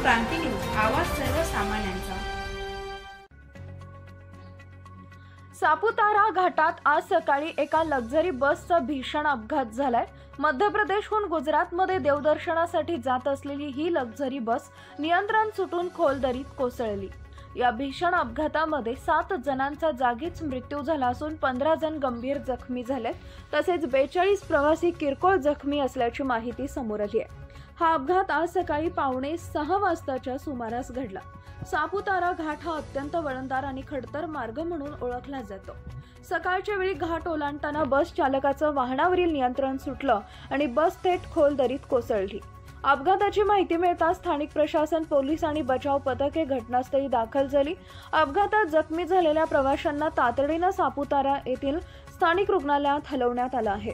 क्रांती news, आवाज सर्वसामान्यांचा। सापुतारा घाटात आज सकाळी एका लक्झरी बसचा भीषण अपघात झालाय। मध्य प्रदेशहून गुजरातमध्ये देवदर्शनासाठी जात असलेली ही लक्झरी बस नियंत्रण सुटून खोल दरीत कोसळली। या भीषण अपघातामध्ये 7 जणांचा जागीच मृत्यू झाला असून 15 जण गंभीर जखमी झाले, तसेच 42 प्रवासी किरकोळ जखमी असल्याची माहिती समोर आली आहे। हा अपघात आज सकाळी 5:45 वाजताच्या सुमारास घडला। सापुतारा घाट हा अत्यंत वळणदार आणि खडतर मार्ग म्हणून ओळखला जातो। सकाळच्या वेळी घाट ओलांडताना बस चालकाचं वाहनावरील नियंत्रण सुटलं आणि बस थेट खोल दरीत कोसळली। अपघाताची माहिती मिळताच स्थानिक प्रशासन, पोलीस आणि बचाव पथके घटनास्थळी दाखल झाली। अपघातात जखमी झालेल्या प्रवाशांना तातडीने सापुतारा येथील स्थानिक रुग्णालयात हलवण्यात आलं आहे।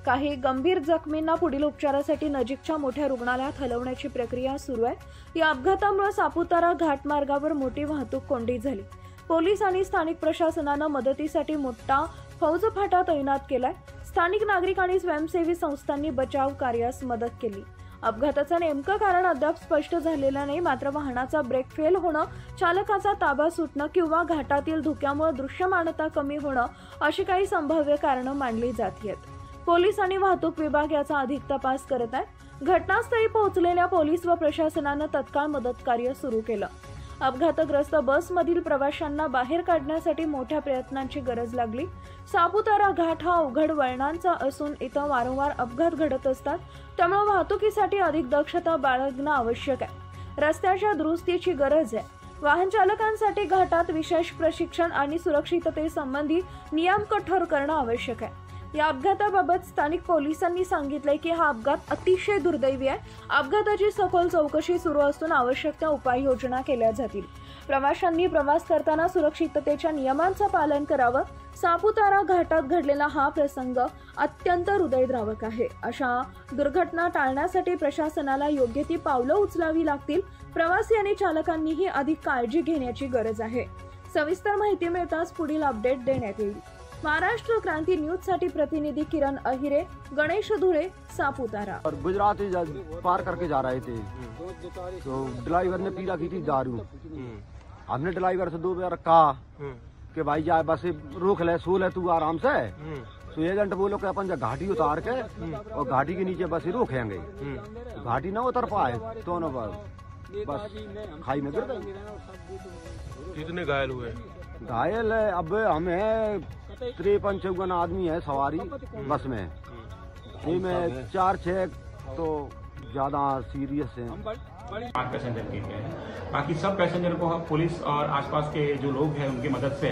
काही गंभीर जखमींना पुढील उपचारासाठी नजीकच्या मोठ्या रुग्णालयात हलवण्याची प्रक्रिया सुरू आहे। या अपघातामुळे सापुतारा घाट मार्गावर मोठी वाहतूक कोंडी झाली। पोलीस आणि स्थानिक प्रशासनानं मदतीसाठी मोठा फौजफाटा तैनात केलाय। स्थानिक नागरिक आणि स्वयंसेवी संस्थांनी बचाव कार्यास मदत केली। अपघाताचं नेमकं कारण अद्याप स्पष्ट झालेलं नाही, मात्र वाहनाचा ब्रेक फेल होणं, चालकाचा ताबा सुटणं किंवा घाटातील धुक्यामुळे दृश्यमानता कमी होणं अशी काही संभाव्य कारणं मांडली जातात। पोलीस आणि वाहतूक विभाग याचा अधिक तपास करत आहे। घटनास्थळी पोहोचलेल्या पोलीस व प्रशासनानं तत्काळ मदत कार्य सुरू केलं। अपघातग्रस्त बसमधील प्रवाशांना बाहेर काढण्यासाठी मोठ्या प्रयत्नांची गरज लागली। सापुतारा घाट हा अवघड वळणांचा असून इथं वारंवार अपघात घडत असतात, त्यामुळे वाहतुकीसाठी अधिक दक्षता बाळगणं आवश्यक आहे। रस्त्याच्या दुरुस्तीची गरज आहे। वाहन चालकांसाठी घाटात विशेष प्रशिक्षण आणि सुरक्षिततेसंबंधी नियम कठोर करणं आवश्यक आहे। या अपघाताबाबत स्थानिक पोलिसांनी सांगितले की हा अपघात अतिशय दुर्दैवी आहे। अपघाताची सखोल चौकशी सुरू असून आवश्यक त्या उपाययोजना केल्या जातील। प्रवाशांनी प्रवास करताना सुरक्षिततेच्या नियमांचं पालन करावं। सापुतारा घाटात घडलेला हा प्रसंग अत्यंत हृदयद्रावक आहे। अशा दुर्घटना टाळण्यासाठी प्रशासनाला योग्य ती पावलं उचलावी लागतील। प्रवासी आणि चालकांनीही अधिक काळजी घेण्याची गरज आहे। सविस्तर माहिती मिळताच पुढील अपडेट देण्यात येईल। महाराष्ट्र क्रांति न्यूज साठी प्रतिनिधि किरण अहिरे, गणेश धुळे, सापुतारा। और गुजरात पार करके जा रहे थे तो ड्राइवर ने पी रखी थी दारू। हमने ड्राइवर से 2 बार कहा कि भाई जा बस रोक ले, सो ले तू आराम से। तो एजेंट बोलो कि अपन घाटी उतार के और घाटी के नीचे बस रोकेंगे। घाटी ना उतर पाए तो न बस खाई में गिर गए। कितने घायल हुए? घायल अब हमें 53-54 आदमी है सवारी बस में, इनमें 4-6 तो ज्यादा सीरियस हैं। 5 पैसेंजर के हैं, बाकी सब पैसेंजर को पुलिस और आसपास के जो लोग हैं उनकी मदद से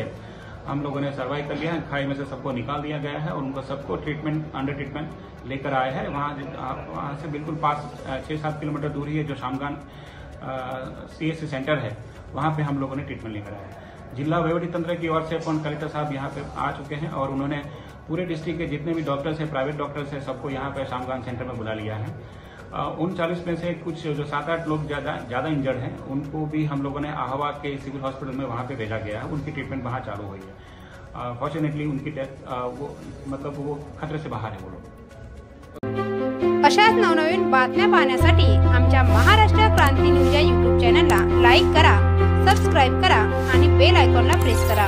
हम लोगों ने सर्वाइव कर लिया है। खाई में से सबको निकाल दिया गया है और उनको सबको अंडर ट्रीटमेंट लेकर आए हैं। वहाँ से बिल्कुल पास 6-7 किलोमीटर दूर ही है जो शामगान CSC सेंटर है, वहाँ पे हम लोगों ने ट्रीटमेंट लेकर आए हैं। जिला वहीवटी तंत्र की ओर से कलेक्टर साहब यहाँ पे आ चुके हैं और उन्होंने पूरे डिस्ट्रिक्ट के जितने भी डॉक्टर्स हैं, प्राइवेट डॉक्टर्स हैं, सबको यहाँ पे शामगान सेंटर में बुला लिया है। उन 40 में से कुछ जो 7-8 लोग ज्यादा इंजर्ड हैं, उनको भी हम लोगों ने आहावा के सिविल हॉस्पिटल में वहाँ पे भेजा गया है। उनकी ट्रीटमेंट वहाँ चालू हुई है। फॉर्चुनेटली उनकी डेथ वो खतरे से बाहर है वो लोग। अशाच नवनवीन बातम्या पाहण्यासाठी आमच्या महाराष्ट्र क्रांती न्यूज या YouTube चॅनलला लाईक करा, सबस्क्राइब करा आणि बेल आयकॉनला प्रेस करा।